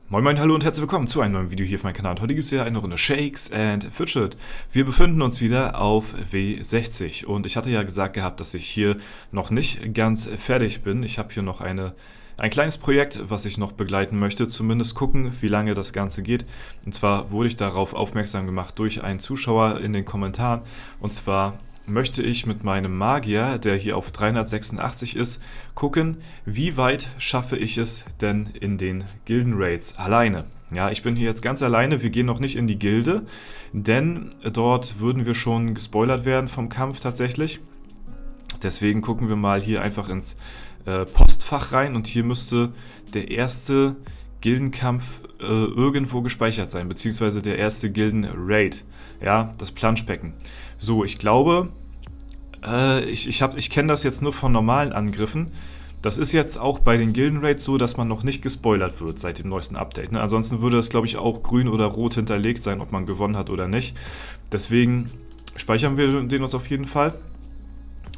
Moin moin, hallo und herzlich willkommen zu einem neuen Video hier auf meinem Kanal. Und heute gibt es ja eine Runde Shakes and Fidget. Wir befinden uns wieder auf W60 und ich hatte ja gesagt gehabt, dass ich hier noch nicht ganz fertig bin. Ich habe hier noch ein kleines Projekt, was ich noch begleiten möchte, zumindest gucken, wie lange das Ganze geht. Und zwar wurde ich darauf aufmerksam gemacht durch einen Zuschauer in den Kommentaren. Und zwar möchte ich mit meinem Magier, der hier auf 386 ist, gucken, wie weit schaffe ich es denn in den Gilden-Raids alleine. Ja, ich bin hier jetzt ganz alleine, wir gehen noch nicht in die Gilde, denn dort würden wir schon gespoilert werden vom Kampf tatsächlich. Deswegen gucken wir mal hier einfach ins Postfach rein und hier müsste der erste Gildenkampf irgendwo gespeichert sein, beziehungsweise der erste Gilden-Raid, ja, das Planschbecken. So, ich glaube, ich kenne das jetzt nur von normalen Angriffen. Das ist jetzt auch bei den Gilden-Raids so, dass man noch nicht gespoilert wird seit dem neuesten Update. Ne? Ansonsten würde das, glaube ich, auch grün oder rot hinterlegt sein, ob man gewonnen hat oder nicht. Deswegen speichern wir den uns auf jeden Fall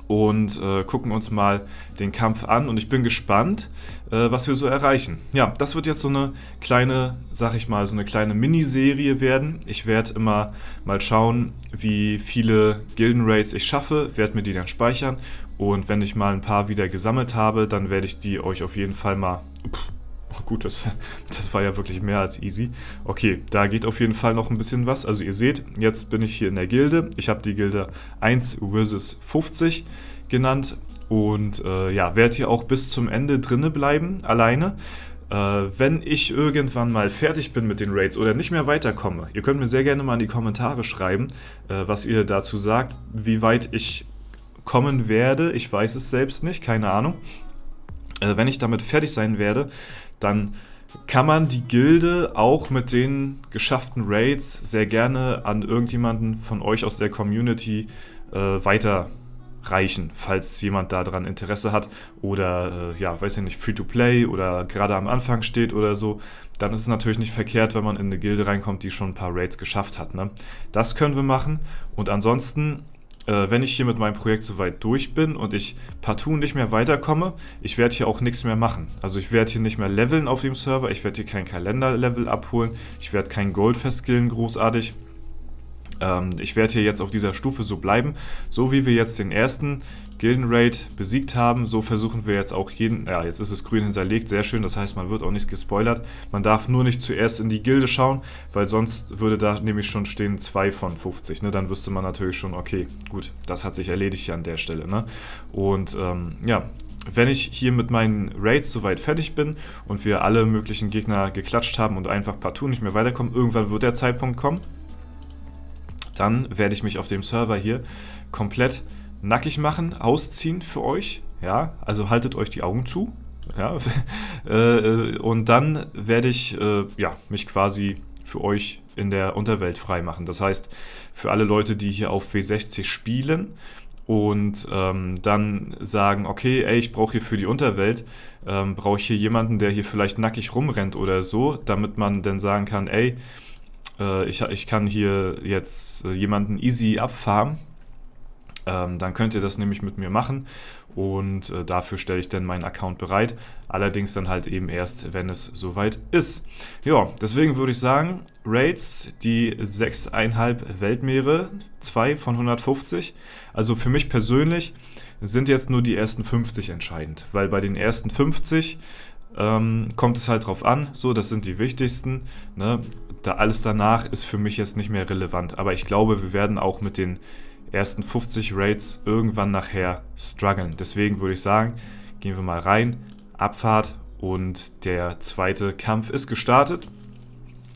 und gucken uns mal den Kampf an und ich bin gespannt, was wir so erreichen. Ja, das wird jetzt so eine kleine, sag ich mal, so eine kleine Miniserie werden. Ich werde immer mal schauen, wie viele Gilden-Raids ich schaffe, werde mir die dann speichern und wenn ich mal ein paar wieder gesammelt habe, dann werde ich die euch auf jeden Fall mal... Gut, das war ja wirklich mehr als easy. Okay, da geht auf jeden Fall noch ein bisschen was. Also ihr seht, jetzt bin ich hier in der Gilde. Ich habe die Gilde 1 vs 50 genannt. Und ja, werde hier auch bis zum Ende drinne bleiben, alleine. Wenn ich irgendwann mal fertig bin mit den Raids oder nicht mehr weiterkomme, ihr könnt mir sehr gerne mal in die Kommentare schreiben, was ihr dazu sagt, wie weit ich kommen werde. Ich weiß es selbst nicht, keine Ahnung. Wenn ich damit fertig sein werde, dann kann man die Gilde auch mit den geschafften Raids sehr gerne an irgendjemanden von euch aus der Community weiterreichen, falls jemand daran Interesse hat oder, ja, weiß ich nicht, Free-to-Play oder gerade am Anfang steht oder so. Dann ist es natürlich nicht verkehrt, wenn man in eine Gilde reinkommt, die schon ein paar Raids geschafft hat. Ne? Das können wir machen und ansonsten... wenn ich hier mit meinem Projekt soweit durch bin und ich partout nicht mehr weiterkomme, ich werde hier auch nichts mehr machen. Also ich werde hier nicht mehr leveln auf dem Server, ich werde hier kein Kalenderlevel abholen, ich werde kein Gold festskillen großartig. Ich werde hier jetzt auf dieser Stufe so bleiben. So wie wir jetzt den ersten Gilden-Raid besiegt haben, so versuchen wir jetzt auch jeden... Ja, jetzt ist es grün hinterlegt, sehr schön, das heißt, man wird auch nicht gespoilert. Man darf nur nicht zuerst in die Gilde schauen, weil sonst würde da nämlich schon stehen 2 von 50. Ne? Dann wüsste man natürlich schon, okay, gut, das hat sich erledigt hier an der Stelle. Ne? Und ja... Wenn ich hier mit meinen Raids soweit fertig bin und wir alle möglichen Gegner geklatscht haben und einfach partout nicht mehr weiterkommen, irgendwann wird der Zeitpunkt kommen, dann werde ich mich auf dem Server hier komplett nackig machen, ausziehen für euch, ja, also haltet euch die Augen zu, ja, und dann werde ich, ja, mich quasi für euch in der Unterwelt frei machen. Das heißt, für alle Leute, die hier auf W60 spielen und dann sagen, okay, ey, ich brauche hier für die Unterwelt, brauche ich hier jemanden, der hier vielleicht nackig rumrennt oder so, damit man dann sagen kann, ey, ich kann hier jetzt jemanden easy abfarmen, dann könnt ihr das nämlich mit mir machen und dafür stelle ich dann meinen Account bereit, allerdings dann halt eben erst, wenn es soweit ist. Ja, deswegen würde ich sagen, Raids, die 6,5 Weltmeere, 2 von 150, also für mich persönlich sind jetzt nur die ersten 50 entscheidend, weil bei den ersten 50 kommt es halt drauf an, so, das sind die wichtigsten, ne? Da alles danach ist für mich jetzt nicht mehr relevant, aber ich glaube, wir werden auch mit den ersten 50 Raids irgendwann nachher strugglen. Deswegen würde ich sagen, gehen wir mal rein, Abfahrt und der zweite Kampf ist gestartet.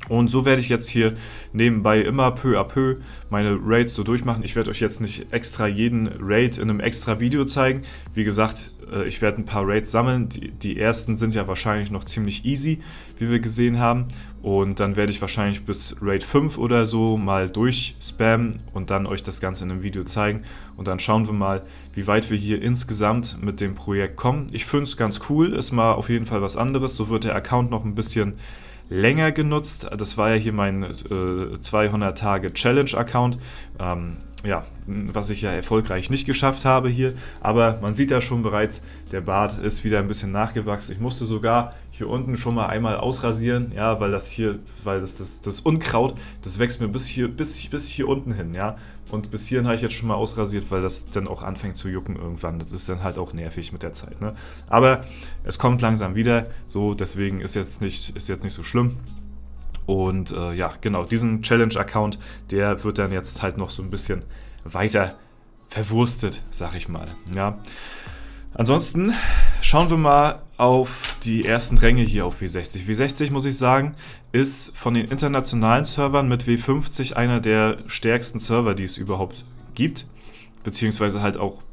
Und so werde ich jetzt hier nebenbei immer peu à peu meine Raids so durchmachen. Ich werde euch jetzt nicht extra jeden Raid in einem extra Video zeigen. Wie gesagt, ich werde ein paar Raids sammeln. Die ersten sind ja wahrscheinlich noch ziemlich easy, wie wir gesehen haben. Und dann werde ich wahrscheinlich bis Raid 5 oder so mal durchspammen und dann euch das Ganze in einem Video zeigen. Und dann schauen wir mal, wie weit wir hier insgesamt mit dem Projekt kommen. Ich finde es ganz cool, ist mal auf jeden Fall was anderes. So wird der Account noch ein bisschen länger genutzt. Das war ja hier mein 200 Tage Challenge Account. ja, was ich ja erfolgreich nicht geschafft habe hier. Aber man sieht ja schon bereits, der Bart ist wieder ein bisschen nachgewachsen. Ich musste sogar hier unten schon mal einmal ausrasieren, ja, weil das Unkraut, das wächst mir bis hier unten hin, ja. Und bis hierhin habe ich jetzt schon mal ausrasiert, weil das dann auch anfängt zu jucken irgendwann. Das ist dann halt auch nervig mit der Zeit, ne? Aber es kommt langsam wieder, so, deswegen ist jetzt nicht so schlimm. Und ja, genau, diesen Challenge-Account, der wird dann jetzt halt noch so ein bisschen weiter verwurstet, sag ich mal. Ja. Ansonsten schauen wir mal auf die ersten Ränge hier auf W60. W60, muss ich sagen, ist von den internationalen Servern mit W50 einer der stärksten Server, die es überhaupt gibt. Beziehungsweise halt auch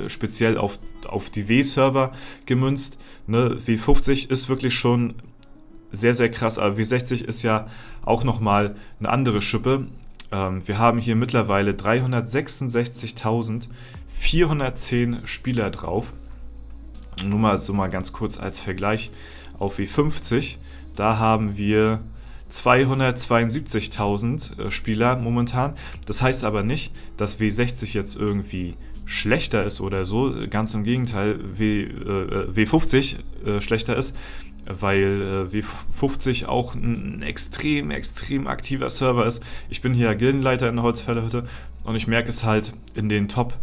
speziell auf die W-Server gemünzt. Ne? W50 ist wirklich schon sehr, sehr krass, aber W60 ist ja auch nochmal eine andere Schippe. Wir haben hier mittlerweile 366.410 Spieler drauf. Nur mal so mal ganz kurz als Vergleich auf W50. Da haben wir 272.000 Spieler momentan. Das heißt aber nicht, dass W60 jetzt irgendwie schlechter ist oder so. Ganz im Gegenteil, W50 schlechter ist, weil W50 auch ein extrem, extrem aktiver Server ist. Ich bin hier Gildenleiter in der Holzfällerhütte und ich merke es halt in den Top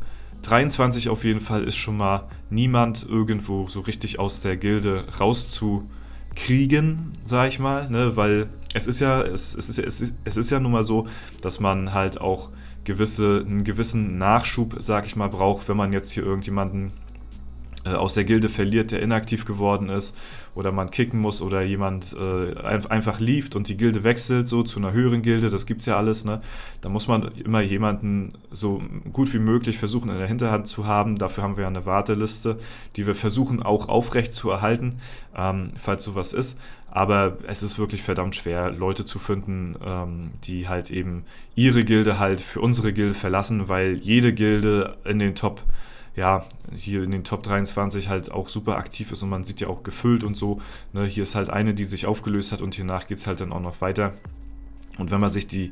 23 auf jeden Fall ist schon mal niemand irgendwo so richtig aus der Gilde rauszukriegen, sag ich mal, ne? Weil es ist ja nun mal so, dass man halt auch einen gewissen Nachschub, sag ich mal, braucht, wenn man jetzt hier irgendjemanden aus der Gilde verliert, der inaktiv geworden ist oder man kicken muss oder jemand einfach lieft und die Gilde wechselt so zu einer höheren Gilde, das gibt's ja alles, ne? Da muss man immer jemanden so gut wie möglich versuchen in der Hinterhand zu haben. Dafür haben wir ja eine Warteliste, die wir versuchen auch aufrecht zu erhalten, falls sowas ist. Aber es ist wirklich verdammt schwer, Leute zu finden, die halt eben ihre Gilde halt für unsere Gilde verlassen, weil jede Gilde hier in den Top 23 halt auch super aktiv ist und man sieht ja auch gefüllt und so. Ne, hier ist halt eine, die sich aufgelöst hat und hiernach geht es halt dann auch noch weiter. Und wenn man sich die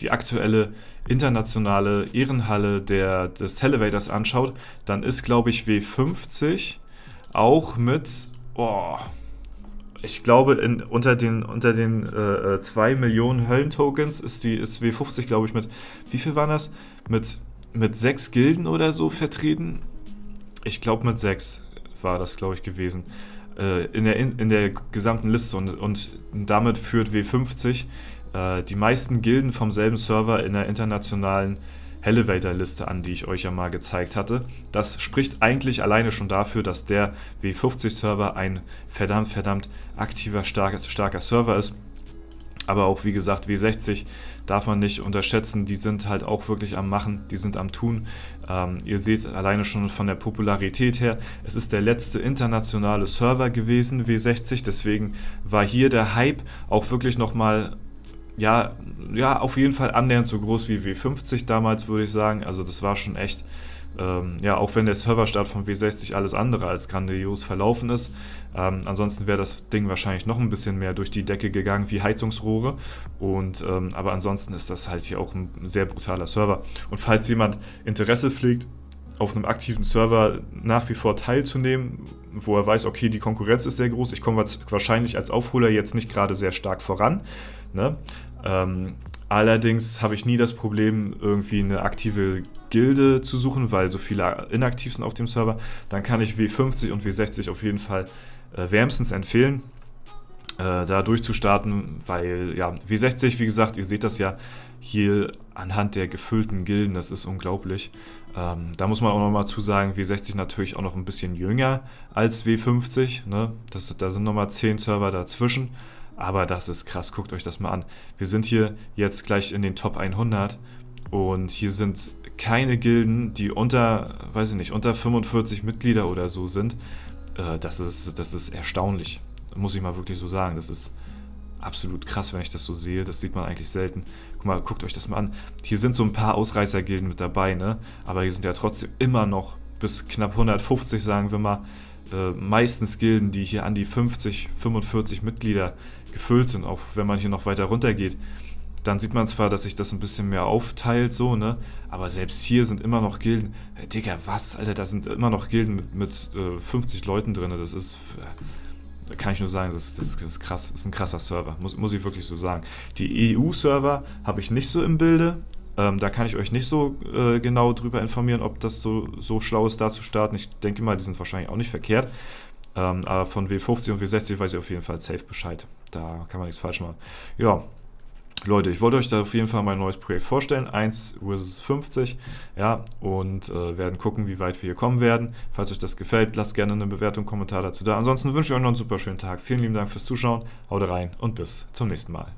aktuelle internationale Ehrenhalle des Elevators anschaut, dann ist, glaube ich, W50 auch mit, ich glaube, unter den 2 Millionen Höllentokens ist W50, glaube ich, mit, wie viel waren das? Mit 6 Gilden oder so vertreten. Ich glaube, mit 6 war das, glaube ich, gewesen. In der gesamten Liste. Und damit führt W50 die meisten Gilden vom selben Server in der internationalen Elevator-Liste an, die ich euch ja mal gezeigt hatte. Das spricht eigentlich alleine schon dafür, dass der W50-Server ein verdammt aktiver, starker Server ist. Aber auch, wie gesagt, W60 darf man nicht unterschätzen, die sind halt auch wirklich am Machen, die sind am Tun. Ihr seht alleine schon von der Popularität her, es ist der letzte internationale Server gewesen, W60, deswegen war hier der Hype auch wirklich nochmal, ja, auf jeden Fall annähernd so groß wie W50 damals, würde ich sagen. Also das war schon echt, auch wenn der Serverstart von W60 alles andere als grandios verlaufen ist. Ansonsten wäre das Ding wahrscheinlich noch ein bisschen mehr durch die Decke gegangen wie Heizungsrohre. Aber ansonsten ist das halt hier auch ein sehr brutaler Server. Und falls jemand Interesse pflegt, auf einem aktiven Server nach wie vor teilzunehmen, wo er weiß, okay, die Konkurrenz ist sehr groß, ich komme wahrscheinlich als Aufholer jetzt nicht gerade sehr stark voran, ne? Allerdings habe ich nie das Problem, irgendwie eine aktive Gilde zu suchen, weil so viele inaktiv sind auf dem Server. Dann kann ich W50 und W60 auf jeden Fall wärmstens empfehlen, da durchzustarten, weil ja, W60, wie gesagt, ihr seht das ja hier anhand der gefüllten Gilden, das ist unglaublich. Da muss man auch nochmal zu sagen, W60 natürlich auch noch ein bisschen jünger als W50, ne? Da sind nochmal 10 Server dazwischen. Aber das ist krass, guckt euch das mal an. Wir sind hier jetzt gleich in den Top 100 und hier sind keine Gilden, die unter 45 Mitglieder oder so sind. Das ist erstaunlich, muss ich mal wirklich so sagen. Das ist absolut krass, wenn ich das so sehe. Das sieht man eigentlich selten. Guckt euch das mal an. Hier sind so ein paar Ausreißergilden mit dabei, ne? Aber hier sind ja trotzdem immer noch bis knapp 150, sagen wir mal, meistens Gilden, die hier an die 50, 45 Mitglieder gefüllt sind, auch wenn man hier noch weiter runter geht. dann sieht man zwar, dass sich das ein bisschen mehr aufteilt, so, ne? Aber selbst hier sind immer noch Gilden. Digga, was, Alter, da sind immer noch Gilden mit 50 Leuten drin. Das ist, kann ich nur sagen, das ist krass. Das ist ein krasser Server, muss ich wirklich so sagen. Die EU-Server habe ich nicht so im Bilde. Da kann ich euch nicht so genau drüber informieren, ob das so schlau ist, da zu starten. Ich denke mal, die sind wahrscheinlich auch nicht verkehrt. Aber von W50 und W60 weiß ich auf jeden Fall safe Bescheid. Da kann man nichts falsch machen. Ja, Leute, ich wollte euch da auf jeden Fall mein neues Projekt vorstellen, 1 vs 50, ja, und werden gucken, wie weit wir hier kommen werden. Falls euch das gefällt, lasst gerne eine Bewertung, Kommentar dazu da. Ansonsten wünsche ich euch noch einen super schönen Tag. Vielen lieben Dank fürs Zuschauen, haut rein und bis zum nächsten Mal.